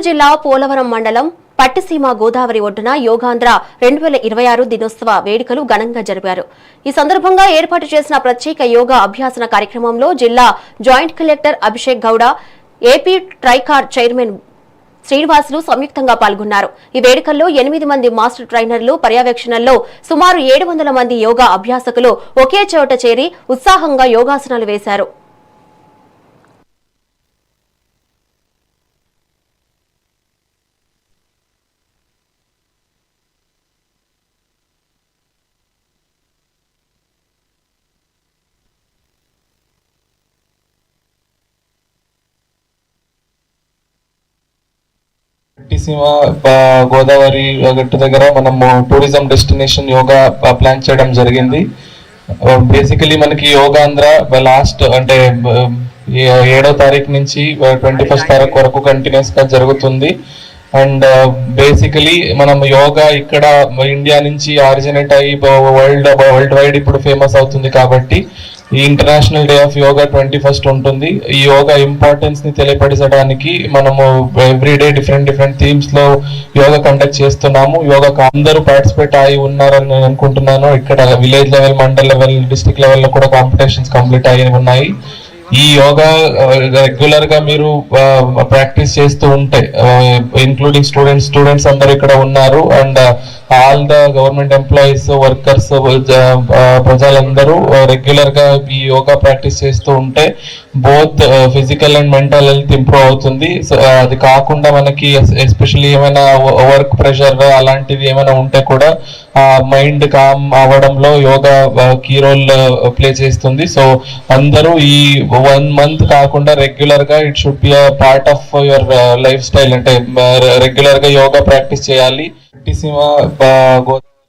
జిల్లా పోలవరం మండలం పట్టిసీమ గోదావరి ఒడ్డున యోగాంధ్ర 2026 దినోత్సవ వేడుకలు ఘనంగా జరిపారు. ఈ సందర్భంగా ఏర్పాటు చేసిన ప్రత్యేక యోగా అభ్యాసన కార్యక్రమంలో జిల్లా joint collector Abhishek Gowda, A P TRICOR chairman Srinivasulu సంయుక్తంగా పాల్గొన్నారు. ఈ వేడుకల్లో 8 మంది మాస్టర్ ట్రైనర్లు పర్యవేక్షణలో సుమారు 700 మంది యోగా అభ్యాసకులు ఒకే చోట చేరి ఉత్సాహంగా యోగాసనాలు వేశారు. పట్టిసీమ గోదావరి గట్టు దగ్గర మనము టూరిజం డెస్టినేషన్ యోగా ప్లాన్ చేయడం జరిగింది. బేసికలీ మనకి యోగాంధ్ర లాస్ట్ అంటే 7వ తారీఖు నుంచి 21st తారీఖు వరకు కంటిన్యూస్ గా జరుగుతుంది. అండ్ బేసికలీ మనం యోగా ఇక్కడ ఇండియా నుంచి ఆరిజినేట్ అయ్యి వరల్డ్ వైడ్ ఇప్పుడు ఫేమస్ అవుతుంది కాబట్టి ఈ international day of yoga 21st ఉంటుంది. ఈ యోగా ఇంపార్టెన్స్ ని తెలియపరచడానికి మనము ఎవ్రీడే డిఫరెంట్ థీమ్స్ లో యోగా కండక్ట్ చేస్తున్నాము. యోగా అందరూ పార్టిసిపేట్ అయి ఉన్నారని నేను అనుకుంటున్నాను. ఇక్కడ village level, mandal level, district level లో కూడా కాంపిటీషన్స్ కంప్లీట్ అయి ఉన్నాయి. ఈ యోగా రెగ్యులర్ గా మీరు ప్రాక్టీస్ చేస్తూ ఉంటే ఇంక్లూడింగ్ స్టూడెంట్స్ అందరూ ఇక్కడ ఉన్నారు. And all the government employees, workers, ప్రజలందరూ రెగ్యులర్ గా ఈ యోగా ప్రాక్టీస్ చేస్తూ ఉంటే both physical and mental health improve అవుతుంది. అది కాకుండా మనకి ఎస్పెషల్లీ ఏమైనా వర్క్ ప్రెషర్ అలాంటివి ఏమైనా ఉంటే కూడా మైండ్ కామ్ అవ్వడంలో యోగా కీ రోల్ ప్లే చేస్తుంది. సో అందరూ ఈ 1 month కాకుండా రెగ్యులర్ గా it should be a part of your lifestyle. అంటే రెగ్యులర్ గా యోగా ప్రాక్టీస్ చేయాలి. పట్టిసీమ